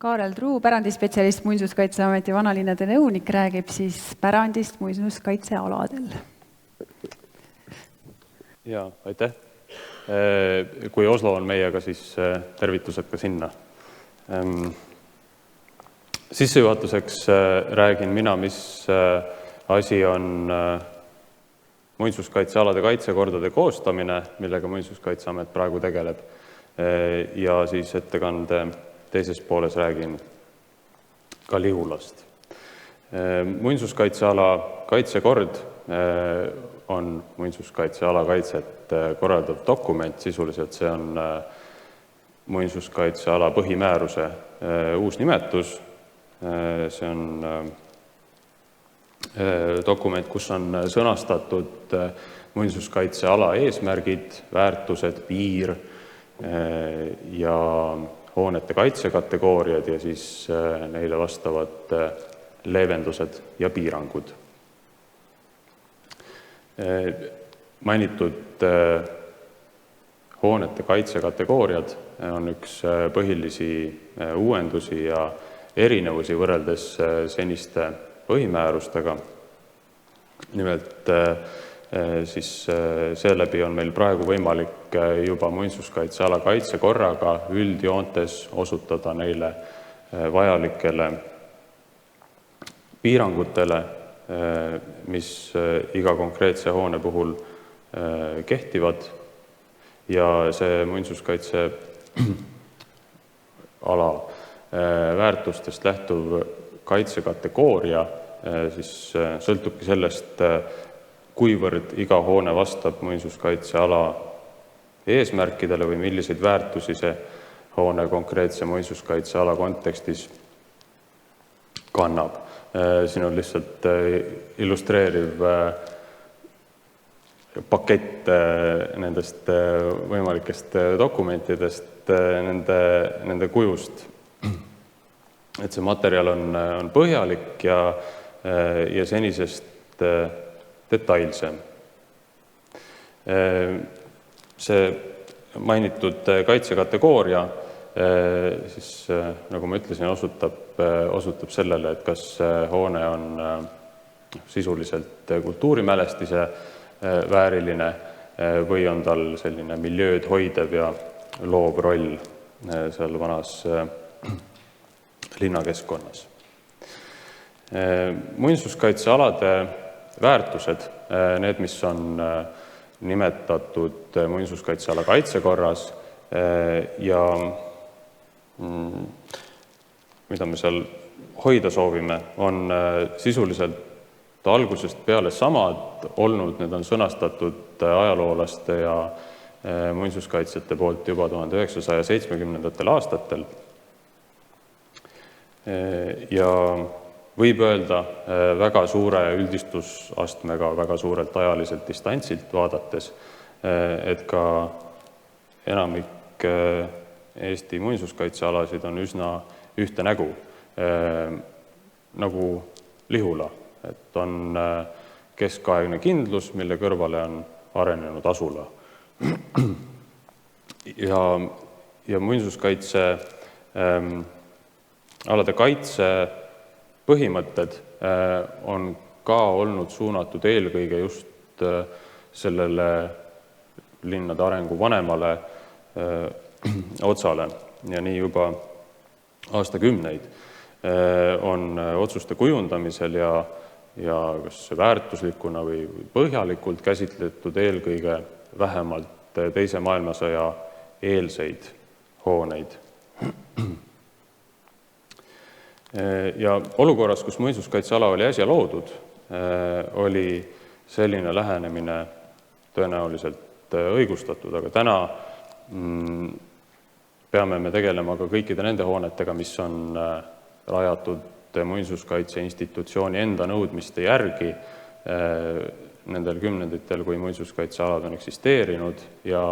Kaarel Truu, pärandispetsialist Muinsuskaitseameti vanalinnade nõunik, räägib siis pärandist muinsuskaitsealadel. Ja, aitäh. Kui Oslo on meiega, siis tervitused ka sinna. Sissejuhatuseks räägin mina, mis asi on muinsuskaitsealade kaitsekordade koostamine, millega Muinsuskaitseamet praegu tegeleb. Ja siis ettekande teises pooles räägin ka Lihulast. Muinsuskaitseala kaitsekord on muinsuskaitseala kaitset korraldav dokument. Sisuliselt see on muinsuskaitseala põhimääruse uus nimetus. See on dokument, kus on sõnastatud muinsuskaitseala eesmärgid, väärtused, piir ja hoonete kaitsekategooriad ja siis neile vastavad leevendused ja piirangud. Mainitud hoonete kaitsekategooriad on üks põhilisi uuendusi ja erinevusi võrreldes seniste põhimäärustega. Nimelt siis seeläbi on meil praegu võimalik juba muinsuskaitseala kaitsekorraga üldjoontes osutada neile vajalikele piirangutele, mis iga konkreetse hoone puhul kehtivad. Ja see muinsuskaitseala väärtustest lähtuv kaitsekategooria siis sõltubki sellest, kuivõrd iga hoone vastab muinsuskaitseala eesmärkidele või milliseid väärtusi see hoone konkreetse muinsuskaitseala kontekstis kannab. Siin on lihtsalt illustreeriv pakett nendest võimalikest dokumentidest, nende kujust. Et see materjal on põhjalik ja senisest detailsem. See mainitud kaitsekategooria, siis, nagu ma ütlesin, osutab sellele, et kas hoone on sisuliselt kultuurimälestise vääriline või on tal selline miljööd hoidev ja loov roll seal vanas linnakeskkonnas. Muinsuskaitsealade väärtused, need, mis on nimetatud muinsuskaitseala kaitsekorras ja mida me seal hoida soovime, on sisuliselt algusest peale samad olnud. Need on sõnastatud ajaloolaste ja muinsuskaitsjate poolt juba 1970. aastatel. Ja võib öelda väga suure üldistusastmega, väga suurelt ajaliselt distantsilt vaadates, et ka enamik Eesti muinsuskaitsealasid on üsna ühte nägu, nagu Lihula. Et on keskaegne kindlus, mille kõrvale on arenenud asula. Ja muinsuskaitse alade kaitse põhimõtted on ka olnud suunatud eelkõige just sellele linnade arengu vanemale otsale ja nii juba aastakümneid on otsuste kujundamisel ja kas väärtuslikuna või põhjalikult käsitletud eelkõige vähemalt teise maailmasõja eelseid hooneid. Ja olukorras, kus muinsuskaitseala oli äsja loodud, oli selline lähenemine tõenäoliselt õigustatud, aga täna peame me tegelema ka kõikide nende hoonetega, mis on rajatud muinsuskaitse institutsiooni enda nõudmiste järgi nendel kümnenditel, kui muinsuskaitsealad on eksisteerinud ja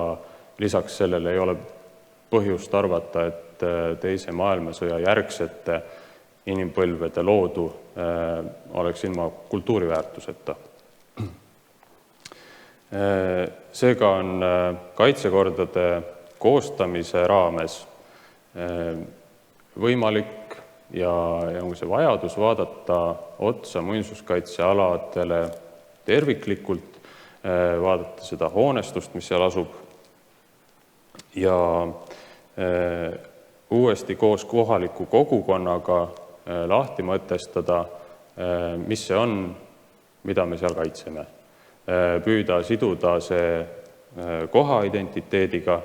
lisaks sellele ei ole põhjust arvata, et teise maailmasõja järgsete inimpõlvede loodu oleks ilma kultuuriväärtuseta. Seega on kaitsekordade koostamise raames võimalik ja on see vajadus vaadata otsa muinsuskaitsealadele terviklikult, vaadata seda hoonestust, mis seal asub ja uuesti koos kohaliku kogukonnaga lahti mõtestada, mis see on, mida me seal kaitseme. Püüda siduda see koha identiteediga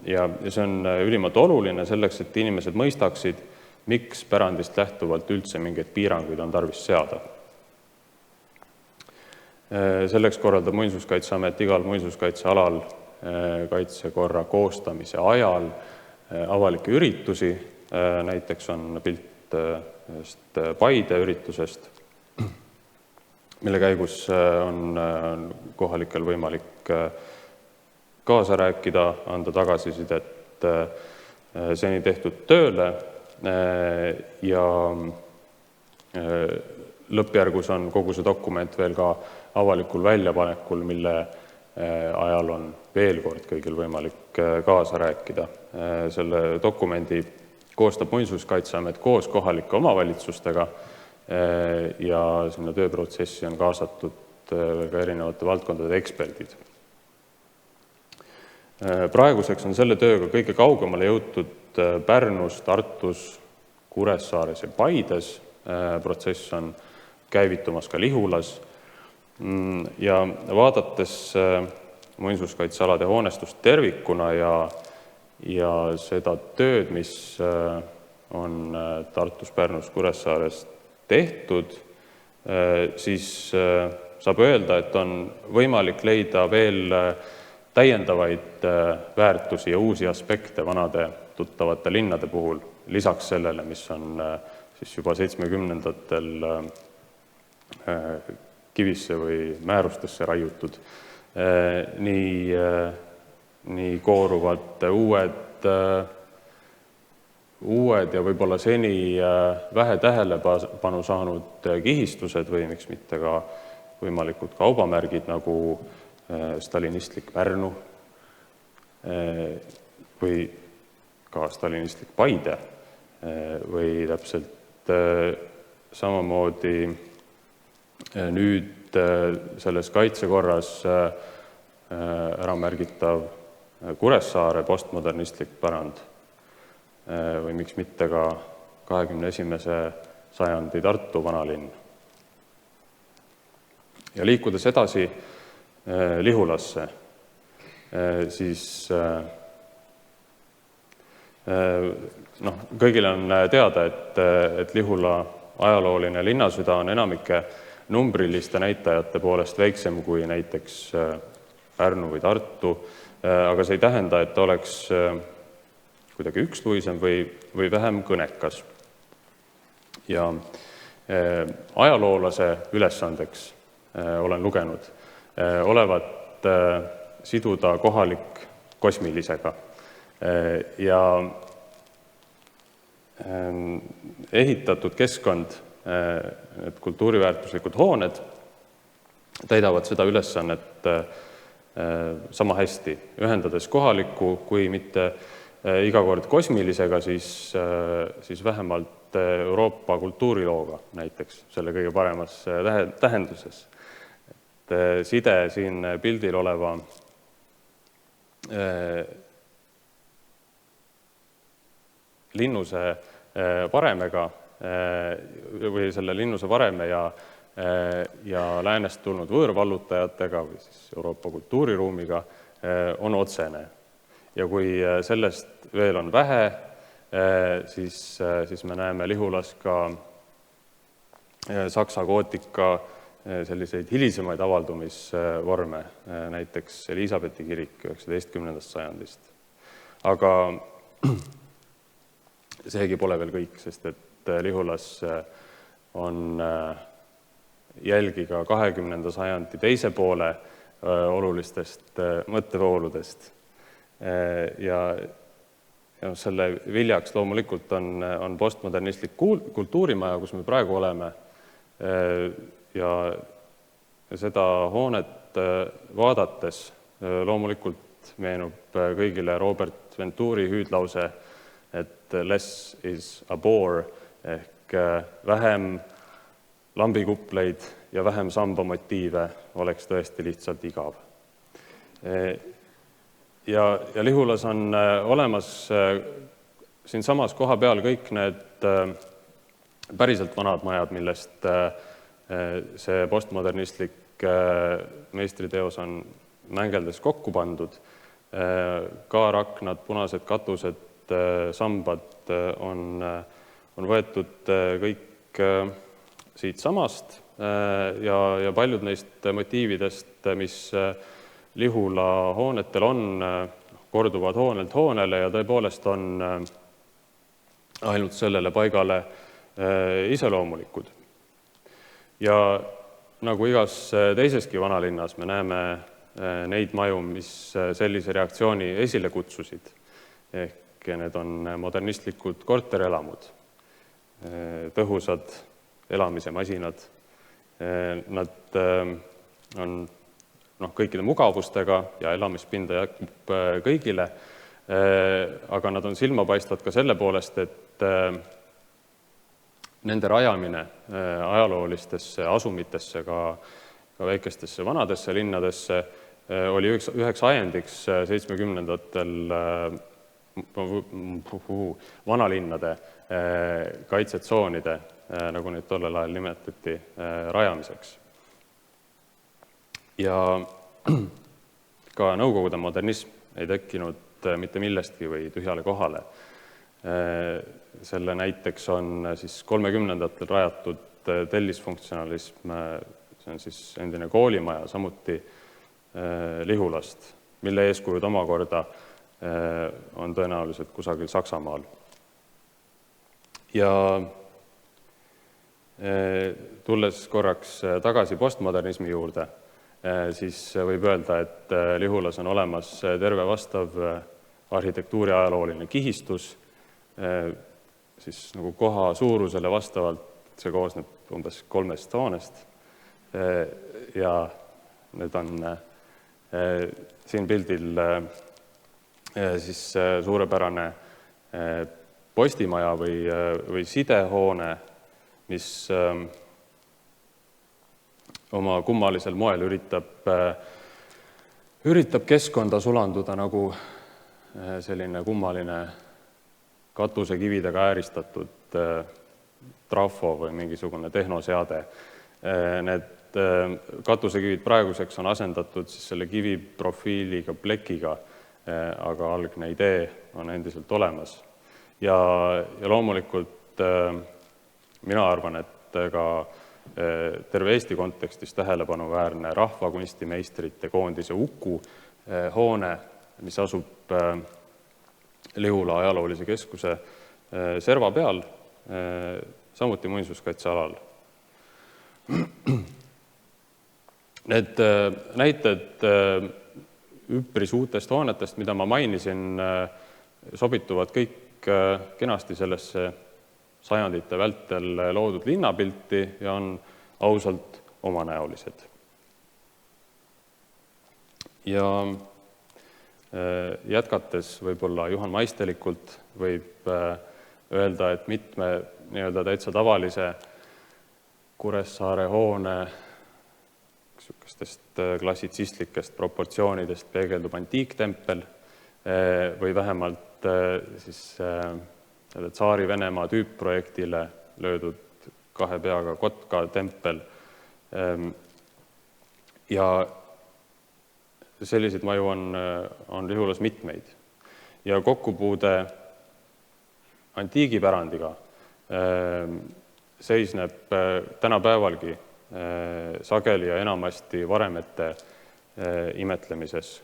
ja see on ülimalt oluline selleks, et inimesed mõistaksid, miks pärandist lähtuvalt üldse mingeid piiranguid on tarvis seada. Selleks korraldab Muinsuskaitseamet igal muinsuskaitsealal kaitsekorra koostamise ajal avalikke üritusi, näiteks on pilt Paide üritusest, mille käigus on kohalikel võimalik kaasa rääkida, anda tagasisidet seni tehtud tööle ja lõppjärgus on kogu see dokument veel ka avalikul väljapanekul, mille ajal on veel kord kõigil võimalik kaasa rääkida. Selle dokumendi koostab Muinsuskaitseamet koos kohalike omavalitsustega ja sinna tööprotsessi on kaasatud ka erinevate valdkondade eksperdid. Praeguseks on selle tööga kõige kaugemale jõutud Pärnus, Tartus, Kuressaares ja Paides. Protsess on käivitumas ka Lihulas ja vaadates muinsuskaitsealade hoonestust tervikuna ja seda tööd, mis on Tartus, Pärnus, Kuressaares tehtud, siis saab öelda, et on võimalik leida veel täiendavaid väärtusi ja uusi aspekte vanade tuttavate linnade puhul, lisaks sellele, mis on siis juba 70-ndatel kivisse või määrustesse raiutud. Nii kooruvad uued ja võib-olla seni vähe tähelepanu saanud kihistused või miks mitte ka võimalikud kaubamärgid nagu stalinistlik Pärnu või ka stalinistlik Paide või täpselt samamoodi nüüd selles kaitsekorras ära märgitav Kuressaare postmodernistlik pärand või miks mitte ka 21. sajandi Tartu vanalinn. Ja liikudes edasi Lihulasse, siis kõigile on teada, et Lihula ajalooline linnasüda on enamike numbriliste näitajate poolest väiksem kui näiteks Pärnu või Tartu, aga see ei tähenda, et ta oleks kuidagi üksluisem või vähem kõnekas. Ja ajaloolase ülesandeks olen lugenud olevat siduda kohalik kosmilisega ja ehitatud keskkond, need kultuuriväärtuslikud hooned täidavad seda ülesannet sama hästi, ühendades kohalikku, kui mitte iga kord kosmilisega, siis vähemalt Euroopa kultuurilooga näiteks selle kõige paremas tähenduses. Side siin pildil oleva linnuse varemega või selle linnuse vareme ja läänest tulnud võõrvallutajatega või siis Euroopa kultuuriruumiga on otsene. Ja kui sellest veel on vähe, siis me näeme Lihulas ka saksa gootika selliseid hilisemaid avaldumisvorme, näiteks Elisabethi kirik 19. sajandist. Aga seegi pole veel kõik, sest et Lihulas on jälgi ka 20. sajandi teise poole olulistest mõttevooludest. Ja selle viljaks loomulikult on postmodernistlik kultuurimaja, kus me praegu oleme. Ja seda hoonet vaadates loomulikult meenub kõigile Robert Venturi hüüdlause et less is a bore ehk vähem lambikupleid ja vähem sambamotiive oleks tõesti lihtsalt igav. Ja Lihulas on olemas siin samas koha peal kõik need päriselt vanad majad, millest see postmodernistlik meistriteos on mängeldes kokku pandud. Kaaraknad, punased katused, sambad on võetud kõik siit samast ja paljud neist motiividest, mis Lihula hoonetel on, korduvad hoonelt hoonele ja tõepoolest on ainult sellele paigale iseloomulikud. Ja nagu igas teiseski vanalinnas me näeme neid maju, mis sellise reaktsiooni esile kutsusid. Ehk need on modernistlikud korterelamud, tõhusad elamise masinad. Nad on kõikide mugavustega ja elamispinda jätkub kõigile, aga nad on silmapaistvad ka selle poolest, et nende rajamine ajaloolistesse asumitesse, ka väikestesse vanadesse linnadesse oli üheks ajendiks 70-ndatel vanalinnade kaitsetsoonide, nagu neid tollel ajal nimetati, rajamiseks. Ja ka Nõukogude modernism ei tekkinud mitte millestki või tühjale kohale. Selle näiteks on siis 30-ndatel rajatud tellisfunktsionalism, see on siis endine koolimaja, samuti Lihulast, mille eeskujud omakorda on tõenäoliselt kusagil Saksamaal. Ja tulles korraks tagasi postmodernismi juurde, siis võib öelda, et Lihulas on olemas terve vastav arhitektuuri ajalooline kihistus, siis nagu koha suurusele vastavalt see koosneb umbes 3 hoonest ja need on siin pildil siis suurepärane postimaja või sidehoone, mis oma kummalisel moel üritab keskkonda sulanduda nagu selline kummaline katusekividega ääristatud trafo või mingisugune tehnoseade. Need katusekivid praeguseks on asendatud siis selle kiviprofiiliga plekiga, aga algne idee on endiselt olemas. Ja loomulikult mina arvan, et ka terve Eesti kontekstis tähelepanuväärne rahvakunstimeistrite koondise Uku hoone, mis asub Lihula ajaloolise keskuse serva peal, samuti muinsuskaitsealal. Need näited üpris uutest hoonetest, mida ma mainisin, sobituvad kõik kenasti sellesse sajandite vältel loodud linnapilti ja on ausalt omanäolised. Ja jätkates võib-olla Juhan Maistelikult võib öelda, et mitme nii-öelda täitsa tavalise Kuressaare hoone klassitsistlikest proportsioonidest peegeldub antiiktempel või vähemalt siis selle Tsaari Venemaa tüüpprojektile löödud 2 peaga kotka tempel. Ja selliseid maju on Lihulas mitmeid. Ja kokkupuude antiigipärandiga seisneb tänapäevalgi sageli ja enamasti varemete imetlemises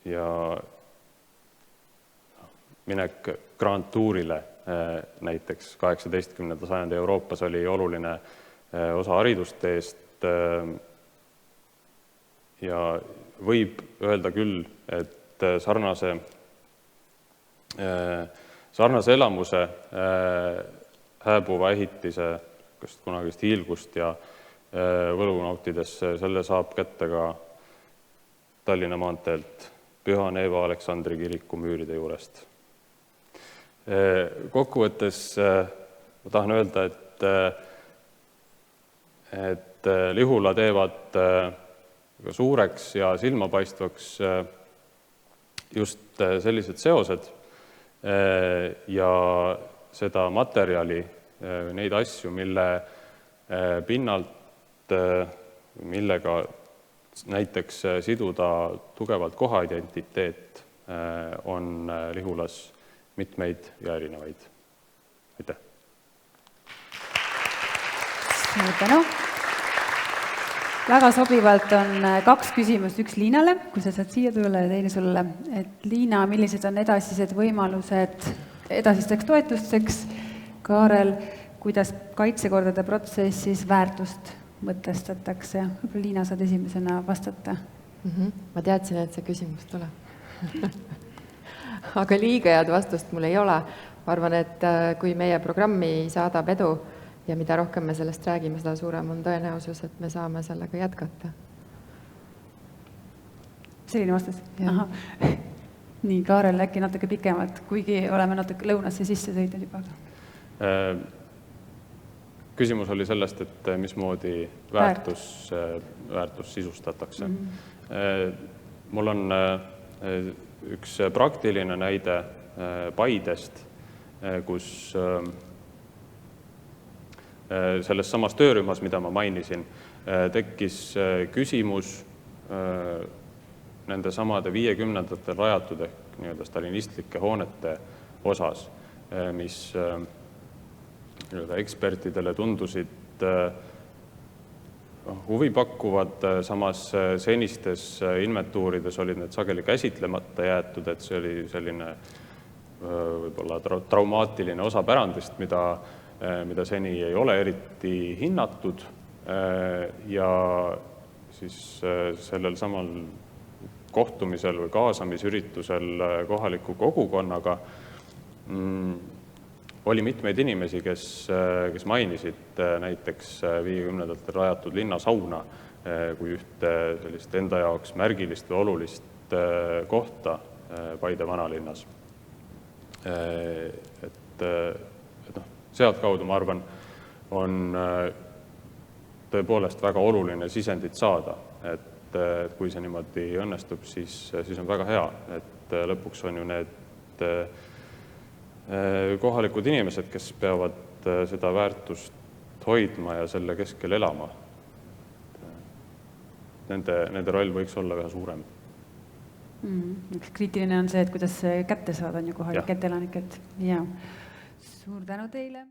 ja minek Grand Tourile näiteks 18. sajandi Euroopas oli oluline osa haridusteest ja võib öelda küll, et sarnase elamuse hääbuva ehitise kunagist hiilgust ja võlu nautides selle saab kätte ka Tallinna maanteelt Püha Neeva Aleksandri kiriku müüride juurest. Kokkuvõttes ma tahan öelda, et Lihula teevad suureks ja silmapaistvaks just sellised seosed ja seda materjali, neid asju, mille pinnalt, millega näiteks siduda tugevalt kohaidentiteet, on Lihulas mitmeid ja erinevaid. Aitäh! Suur tänu! Väga sobivalt on 2 küsimust, üks Liinale, kui sa saad siia tulla ja teine sulle. Et Liina, millised on edasised võimalused edasisteks toetusteks? Kaarel, kuidas kaitsekordade protsessis väärtust mõtestatakse? Võib-olla Liina saad esimesena vastata. Ma teadsin, et see küsimus tuleb. Aga liiga head vastust mul ei ole. Ma arvan, et kui meie programmi saadab edu ja mida rohkem me sellest räägime, seda suurem on tõenäosus, et me saame sellega jätkata. Selline vastus? Aha. Nii, Kaarel, äkki natuke pikemalt, kuigi oleme natuke lõunasse sisse sõidnud juba. Küsimus oli sellest, et mismoodi väärtus sisustatakse. Mul on üks praktiline näide Paidest, kus selles samas töörühmas, mida ma mainisin, tekkis küsimus nende samade 50-ndatel rajatud ehk nii-öelda stalinistlike hoonete osas, mis ekspertidele tundusid huvi pakkuvad, samas senistes inventuurides olid need sageli käsitlemata jäetud, et see oli selline võib-olla traumaatiline osa pärandist, mida seni ei ole eriti hinnatud ja siis sellel samal kohtumisel või kaasamisüritusel kohaliku kogukonnaga oli mitmeid inimesi, kes mainisid näiteks 50-ndatel rajatud linnasauna kui ühte sellist enda jaoks märgilist või olulist kohta Paide vanalinnas. Sealt kaudu, ma arvan, on tõepoolest väga oluline sisendit saada, et kui see niimoodi õnnestub, siis on väga hea, et lõpuks on ju need kohalikud inimesed, kes peavad seda väärtust hoidma ja selle keskel elama. Nende roll võiks olla ühe suurem. Üks kriitiline on see, et kuidas see kätte saada on ju kohalik elanikelt. Suur tänu teile!